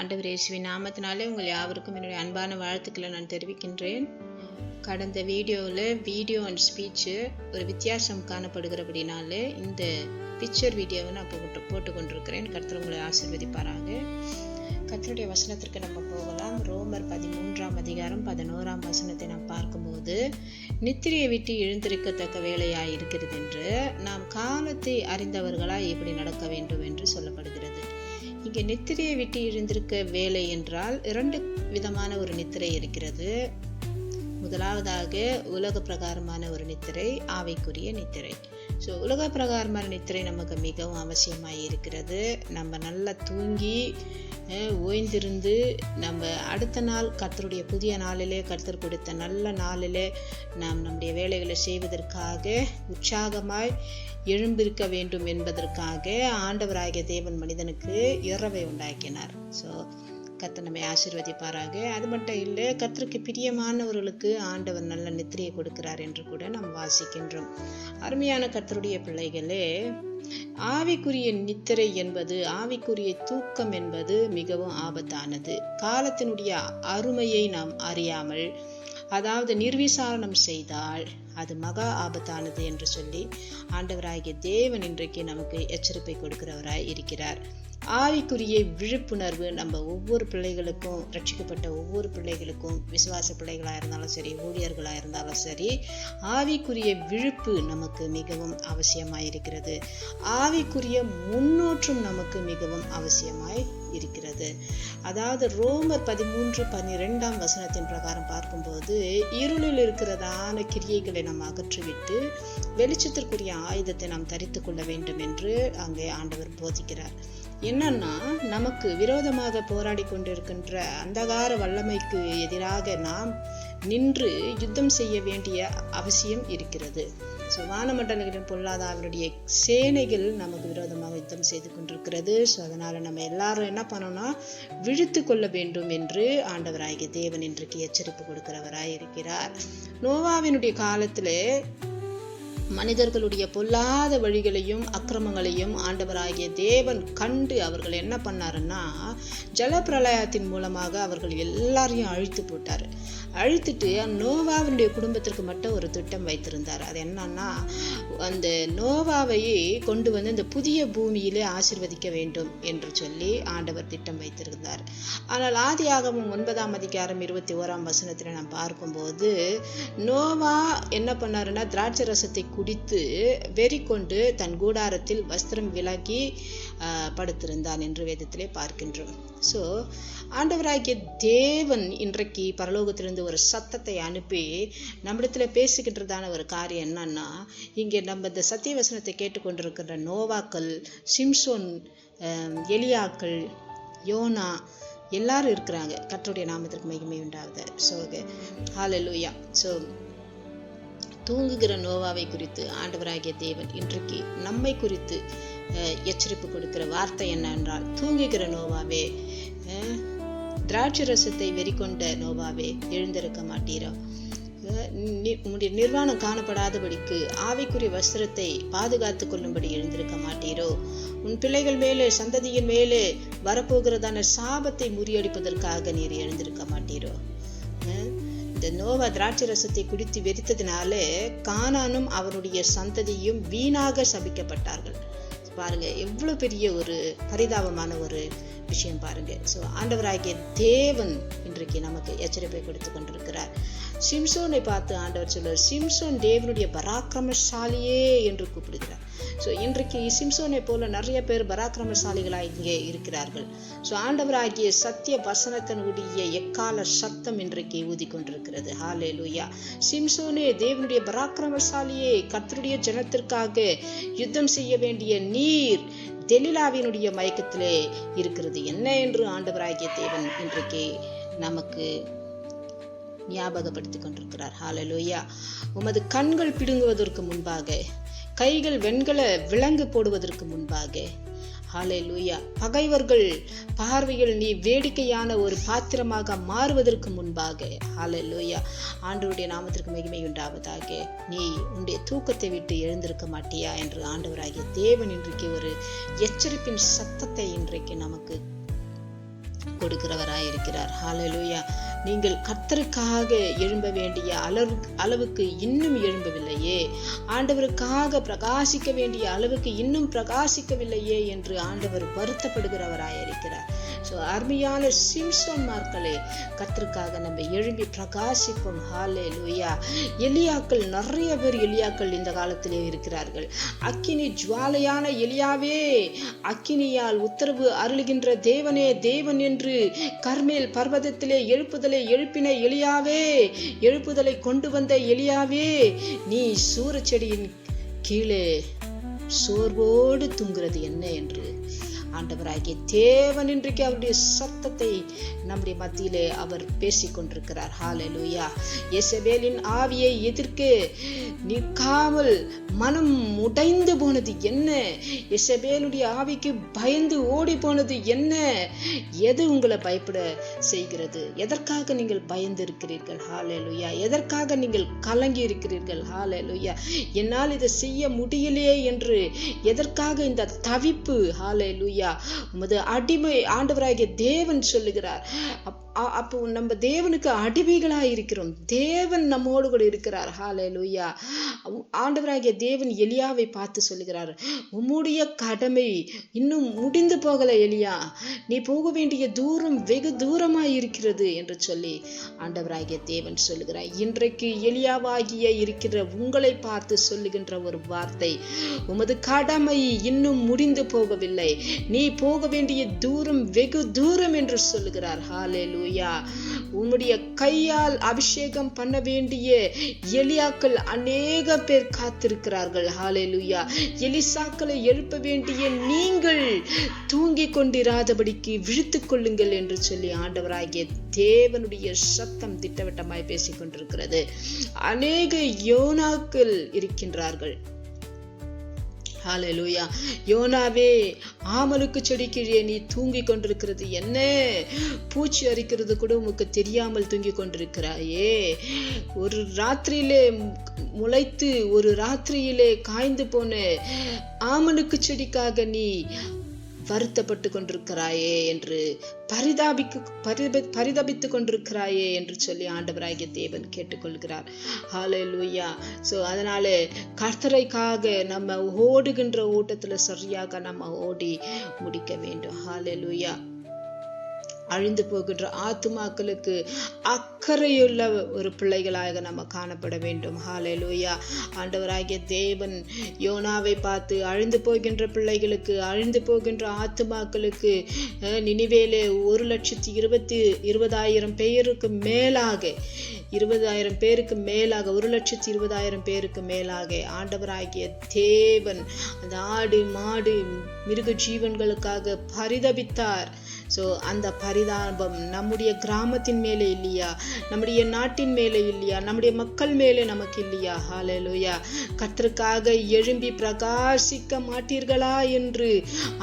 ஆண்டவர் இயேசுவின் நாமத்தினாலே உங்கள் யாவருக்கும் என்னுடைய அன்பான வாழ்த்துக்களை நான் தெரிவிக்கின்றேன். கடந்த வீடியோ அண்ட் ஸ்பீச்சு ஒரு வித்தியாசம் காணப்படுகிறபடினாலே இந்த பிக்சர் வீடியோவை நான் போட்டு கொண்டிருக்கிறேன். கர்த்தர் உங்களை ஆசீர்வதிப்பாராக. கர்த்தருடைய வசனத்திற்கு நம்ம போகலாம். ரோமர் 13ஆம் அதிகாரம் 11ஆம் வசனத்தை நாம் பார்க்கும்போது, நித்திரையை விட்டு எழுந்திருக்கத்தக்க வேலையாய் இருக்கிறது என்று நாம் காலத்தை அறிந்தவர்களாய் இப்படி நடக்க வேண்டும் என்று சொல்லப்படுகிறது. இங்கே நித்திரையை விட்டு எழுந்திருக்க வேலை என்றால் 2 விதமான ஒரு நித்திரை இருக்கிறது. முதலாவதாக உலக பிரகாரமான ஒரு நித்திரை, ஆவிக்குரிய நித்திரை. உலக பிரகாரமான நித்திரை நமக்கு மிகவும் அவசியமாக இருக்கிறது. நம்ம நல்லா தூங்கி ஓய்ந்திருந்து நம்ம அடுத்த நாள் கர்த்தருடைய புதிய நாளிலே, கர்த்தர் கொடுத்த நல்ல நாளிலே நாம் நம்முடைய வேலைகளை செய்வதற்காக உற்சாகமாய் எழும்பிருக்க வேண்டும் என்பதற்காக ஆண்டவராகிய தேவன் மனிதனுக்கு இரவை உண்டாக்கினார். கர்த்தர் நம்மை ஆசீர்வதிப்பாராக. அது மட்டும் இல்லை, கர்த்தருக்கு பிரியமானவர்களுக்கு ஆண்டவர் நல்ல நித்திரையை கொடுக்கிறார் என்று கூட நாம் வாசிக்கின்றோம். அருமையான கர்த்தருடைய பிள்ளைகளே, ஆவிக்குரிய நித்திரை என்பது, ஆவிக்குரிய தூக்கம் என்பது மிகவும் ஆபத்தானது. காலத்தினுடைய அருமையை நாம் அறியாமல், அதாவது நிர்விசாரணம் செய்தால் அது மகா ஆபத்தானது என்று சொல்லி ஆண்டவராகிய தேவன் இன்றைக்கு நமக்கு எச்சரிப்பை கொடுக்கிறவராய் இருக்கிறார். ஆவிக்குரிய விழிப்புணர்வு நம்ம ஒவ்வொரு பிள்ளைகளுக்கும், ரட்சிக்கப்பட்ட ஒவ்வொரு பிள்ளைகளுக்கும், விசுவாச பிள்ளைகளாக இருந்தாலும் சரி, ஊழியர்களாக இருந்தாலும் சரி, ஆவிக்குரிய விழிப்பு நமக்கு மிகவும் அவசியமாய் இருக்கிறது. ஆவிக்குரிய முன்னோற்றும் நமக்கு மிகவும் அவசியமாய் இருக்கிறது. அதாவது ரோமர் 13:12 வசனத்தின் பிரகாரம் பார்க்கும்போது, இருளில் இருக்கிறதான கிரியைகளை நாம் அகற்றிவிட்டு வெளிச்சத்திற்குரிய ஆயுதத்தை நாம் தரித்து கொள்ள வேண்டும் என்று அங்கே ஆண்டவர் போதிக்கிறார். என்னன்னா, நமக்கு விரோதமாக போராடி கொண்டிருக்கின்ற அந்தகார வல்லமைக்கு எதிராக நாம் நின்று யுத்தம் செய்ய வேண்டிய அவசியம் இருக்கிறது. வானமண்டலங்களின் பொல்லாத அவருடைய சேனைகள் நமக்கு விரோதமாக யுத்தம் செய்து கொண்டிருக்கிறது. அதனால நம்ம எல்லாரும் என்ன பண்ணோம்னா, விழித்து கொள்ள வேண்டும் என்று ஆண்டவராகிய தேவன் இன்றைக்கு எச்சரிப்பு கொடுக்கிறவராய் இருக்கிறார். நோவாவினுடைய காலத்திலே மனிதர்களுடைய பொல்லாத வழிகளையும் அக்கிரமங்களையும் ஆண்டவராகிய தேவன் கண்டு அவர்கள் என்ன பண்ணாருன்னா, ஜலப்பிரளயத்தின் மூலமாக அவர்கள் எல்லாரையும் அழித்து போட்டார். அழித்துட்டு நோவாவினுடைய குடும்பத்திற்கு மட்டும் ஒரு திட்டம் வைத்திருந்தார். அது என்னன்னா, அந்த நோவாவையே கொண்டு வந்து இந்த புதிய பூமியிலே ஆசீர்வதிக்க வேண்டும் என்று சொல்லி ஆண்டவர் திட்டம் வைத்திருந்தார். ஆனால் ஆதியாகமம் 9ஆம் அதிகாரம் 21ஆம் வசனத்தில் நாம் பார்க்கும்போது, நோவா என்ன பண்ணாருன்னா, திராட்சை ரசத்தை குடித்து வெறி கொண்டு தன் கூடாரத்தில் வஸ்திரம் விலகி படுத்திருந்தான் என்று வேதத்திலே பார்க்கின்றோம். ஆண்டவராகிய தேவன் இன்றைக்கு பரலோகத்திலிருந்து ஒரு சத்தத்தை அனுப்பி நம்மிடத்துல பேசிக்கிட்டதான ஒரு காரியம் என்னன்னா, இங்கே நம்ம இந்த சத்திய வசனத்தை கேட்டுக்கொண்டிருக்கிற நோவாக்கள், சிம்சோன், எலியாக்கள், யோனா எல்லாரும் இருக்கிறாங்க. கர்த்தருடைய நாமத்திற்கு மகிமை உண்டாகுது. ஹல்லேலூயா. தூங்குகிற நோவாவை குறித்து ஆண்டவராகிய தேவன் இன்றைக்கு நம்மை குறித்து எச்சரிப்பு கொடுக்கிற வார்த்தை என்னவென்றால், தூங்குகிற நோவாவே, திராட்சை ரசத்தை வெறிகொண்ட நோவாவே, எழுந்திருக்க மாட்டீரோ? உன்னுடைய நிர்வாணம் காணப்படாதபடிக்கு ஆவிக்குரிய வஸ்திரத்தை பாதுகாத்து கொள்ளும்படி எழுந்திருக்க மாட்டீரோ? உன் பிள்ளைகள் மேலே, சந்ததியின் மேலே வரப்போகிறதான சாபத்தை முறியடிப்பதற்காக நீர் எழுந்திருக்க மாட்டீரோ? இந்த நோவா திராட்சை ரசத்தை குடித்து வெறித்ததினாலே கானானும் அவருடைய சந்ததியும் வீணாக சபிக்கப்பட்டார்கள். பாருங்க, எவ்வளவு பெரிய ஒரு பரிதாபமான ஒரு விஷயம் பாருங்க. ஆண்டவராகிய தேவன் இன்றைக்கு நமக்கு எச்சரிப்பை கொடுத்து கொண்டிருக்கிறார். சிம்சோனை பார்த்து ஆண்டவர் சொல்றார், சிம்சோன் தேவனுடைய பராக்கிரமசாலியே என்று கூப்பிடுகிறார். இன்றைக்கு சிம்சோனை போல நிறைய பேர் பராக்கிரமசாலிகளாக இங்கே இருக்கிறார்கள். ஆண்டவராகிய சத்திய வசனத்தினுடைய எக்கால சத்தம் இன்றைக்கு ஊதி கொண்டிருக்கிறது. ஹல்லேலூயா. சிம்சோனே, தேவனுடைய பராக்கிரமசாலியே, கர்த்தருடைய ஜனத்திற்காக யுத்தம் செய்ய வேண்டிய நீர் தெலிலாவினுடைய மயக்கத்திலே இருக்கிறது என்ன என்று ஆண்டவராகிய தேவன் இன்றைக்கு நமக்கு ஞாபகப்படுத்திக் கொண்டிருக்கிறார். ஹல்லேலூயா. உமது கண்கள் பிடுங்குவதற்கு முன்பாக, கைகள் வெண்கல விலங்கு போடுவதற்கு முன்பாக, ஹல்லேலூயா, பகைவர்கள் பார்வையில் நீ வேடிக்கையான ஒரு பாத்திரமாக மாறுவதற்கு முன்பாக, ஹல்லேலூயா, ஆண்டவருடைய நாமத்திற்கு மகிமை உண்டாவதாக, நீ உன்னுடைய தூக்கத்தை விட்டு எழுந்திருக்க மாட்டியா என்று ஆண்டவராகிய தேவன் இன்றைக்கு ஒரு எச்சரிப்பின் சத்தத்தை இன்றைக்கு நமக்கு கொடுக்கிறவராயிருக்கிறார். ஹல்லேலூயா. நீங்கள் கர்த்தருக்காக எழும்ப வேண்டிய அளவுக்கு இன்னும் எழும்பவில்லையே, ஆண்டவருக்காக பிரகாசிக்க வேண்டிய அளவுக்கு இன்னும் பிரகாசிக்கவில்லையே என்று ஆண்டவர் வருத்தப்படுகிறவராயிருக்கிறார். ஸோ அருமையான சிம்சோன் மார்களே, கர்த்தருக்காக நம்ம எழும்பி பிரகாசிப்போம். ஹல்லேலூயா. எலியாக்கள், நிறைய பேர் எலியாக்கள் இந்த காலத்திலே இருக்கிறார்கள். அக்கினி ஜுவாலையான எலியாவே, அக்கினியால் உத்தரவு அருளுகின்ற தேவனே தேவன் என்று கர்மேல் பர்வதத்திலே எழுப்பின எலியாவே, எழுப்புதலை கொண்டு வந்த எலியாவே, நீ சூரச்செடியின் கீழே சோர்வோடு தூங்குறது என்ன என்று ஆண்டவராகிய தேவன் இன்றைக்கு அவருடைய சத்தத்தை நம்முடைய மத்தியிலே அவர் பேசிக்கொண்டிருக்கிறார். ஹல்லேலூயா. யேசபேலின் ஆவியை எதிர்க்க நிற்காமல் மனம் உடைந்து போனது என்ன? யேசபேலுடைய ஆவிக்கு பயந்து ஓடி போனது என்ன? எது உங்களை பயப்பட செய்கிறது? எதற்காக நீங்கள் பயந்து இருக்கிறீர்கள்? ஹல்லேலூயா. எதற்காக நீங்கள் கலங்கி இருக்கிறீர்கள்? ஹல்லேலூயா. என்னால் இதை செய்ய முடியலையே என்று எதற்காக இந்த தவிப்பு? ஹல்லேலூயா. உமது அடிமை ஆண்டவராகிய தேவன் சொல்லுகிறார். அப்போ நம்ம தேவனுக்கு அடிமைகளாய் இருக்கிறோம். தேவன் நம்மோடு கூட இருக்கிறார். ஹல்லேலூயா. ஆண்டவராகிய தேவன் எலியாவை பார்த்து சொல்லுகிறார், உம்முடைய கடமை இன்னும் முடிந்து போகல எலியா, நீ போக வேண்டிய தூரம் வெகு தூரமாய் இருக்கிறது என்று சொல்லி ஆண்டவராகிய தேவன் சொல்லுகிறார். இன்றைக்கு எலியாவாகிய இருக்கிற உங்களை பார்த்து சொல்லுகின்ற ஒரு வார்த்தை, உமது கடமை இன்னும் முடிந்து போகவில்லை, நீ போக வேண்டிய தூரம் வெகு தூரம் என்று சொல்லுகிறார். ஹல்லேலூயா. உம்முடைய கையால் அபிஷேகம் பண்ண வேண்டிய எலியாக்கள் அநேக பேர் காத்திருக்கிறார்கள். ஹல்லேலூயா. எலிசாக்களை எழுப்ப வேண்டிய நீங்கள் தூங்கிக் கொண்டிராதபடிக்கு விழித்துக் கொள்ளுங்கள் என்று சொல்லி ஆண்டவராகிய தேவனுடைய சத்தம் திட்டவட்டமாய் பேசிக் கொண்டிருக்கிறது. அநேக யோனாக்கள் இருக்கின்றார்கள். ஹல்லேலூயா. யோனாவே, ஆமலுக்கு செடி கீழே நீ தூங்கி கொண்டிருக்கிறது என்ன? பூச்சி அரிக்கிறது கூட உனக்கு தெரியாமல் தூங்கி கொண்டிருக்கிறாயே. ஒரு ராத்திரியிலே முளைத்து ஒரு ராத்திரியிலே காய்ந்து போன ஆமலுக்கு செடிக்காக நீ வருத்தப்பட்டு கொண்டிருக்கிறாயே என்று பரிதபித்துக் கொண்டிருக்கிறாயே என்று சொல்லி ஆண்டவராகிய தேவன் கேட்டுக்கொள்கிறார். ஹல்லேலூயா. ஸோ அதனால கர்த்தரைக்காக நம்ம ஓடுகின்ற ஓட்டத்துல சரியாக நம்ம ஓடி முடிக்க வேண்டும். ஹல்லேலூயா. அழிந்து போகின்ற ஆத்துமாக்களுக்கு அக்கறையுள்ள ஒரு பிள்ளைகளாக நம்ம காணப்பட வேண்டும். ஹல்லேலூயா. ஆண்டவராகிய தேவன் யோனாவை பார்த்து அழிந்து போகின்ற பிள்ளைகளுக்கு, அழிந்து போகின்ற ஆத்துமாக்களுக்கு நினிவேலே 1,20,000 பேருக்கு மேலாக 20,000 பேருக்கு மேலாக 1,20,000 பேருக்கு மேலாக ஆண்டவராகிய தேவன் அந்த ஆடு மாடு மிருக ஜீவன்களுக்காக பரிதபித்தார். ஸோ அந்த பரிதாபம் நம்முடைய கிராமத்தின் மேலே இல்லையா? நம்முடைய நாட்டின் மேலே இல்லையா? நம்முடைய மக்கள் மேலே நமக்கு இல்லையா? ஹல்லேலூயா. கர்த்தருக்காக எழும்பி பிரகாசிக்க மாட்டீர்களா என்று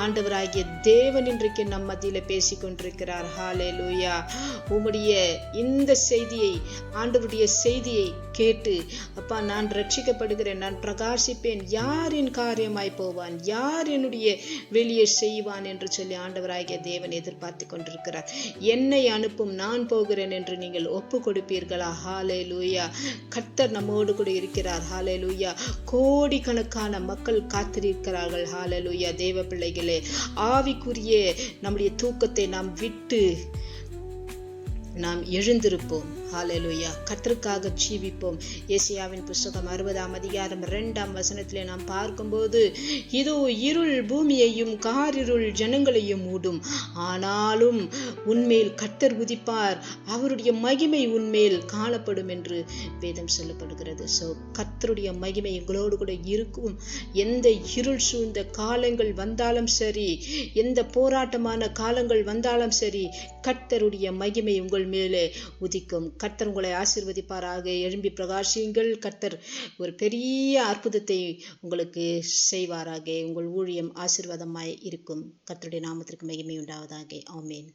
ஆண்டவராகிய தேவன் இன்றைக்கு நம் மத்தியில பேசிக்கொண்டிருக்கிறார். ஹல்லேலூயா. உம்முடைய இந்த செய்தியை, ஆண்டவருடைய செய்தியை கேட்டு, அப்பா நான் ரட்சிக்கப்படுகிறேன், நான் பிரகாசிப்பேன், யார் என் காரியமாய் போவான், யார் என்னுடைய வெளியே செய்வான் என்று சொல்லி ஆண்டவராகிய தேவன் எதிர்பார்த்து கொண்டிருக்கிறார். என்னை அனுப்பும், நான் போகிறேன் என்று நீங்கள் ஒப்பு கொடுப்பீர்களா? ஹல்லேலூயா. கர்த்தர் நம்மோடு கூட இருக்கிறார். ஹல்லேலூயா. கோடிக்கணக்கான மக்கள் காத்திருக்கிறார்கள். ஹல்லேலூயா. தேவ பிள்ளைகளே, ஆவிக்குரிய நம்முடைய தூக்கத்தை நாம் விட்டு நாம் எழுந்திருப்போம். ஹல்லேலூயா. கர்த்தருக்காக ஜீவிப்போம். ஏசாயாவின் புத்தகம் 60ஆம் அதிகாரம் 2ஆம் வசனத்திலே நாம் பார்க்கும்போது, இதோ இருள் பூமியையும் காரிருள் ஜனங்களையும் மூடும், ஆனாலும் உன்மேல் கர்த்தர் உதிப்பார், அவருடைய மகிமை உன்மேல் காணப்படும் என்று வேதம் சொல்லப்படுகிறது. ஸோ கர்த்தருடைய மகிமை எங்களோடு கூட இருக்கும். எந்த இருள் சூழ்ந்த காலங்கள் வந்தாலும் சரி, எந்த போராட்டமான காலங்கள் வந்தாலும் சரி, கர்த்தருடைய மகிமை உங்கள் மேலே உதிக்கும். கர்த்தர் உங்களை ஆசீர்வதிப்பாராக. எழும்பி பிரகாசியுங்கள். கர்த்தர் ஒரு பெரிய அற்புதத்தை உங்களுக்கு செய்வாராக. உங்கள் ஊழியம் ஆசீர்வாதமாய் இருக்கும். கர்த்தருடைய நாமத்திற்கு மகிமை உண்டாவதாக. ஆமென்.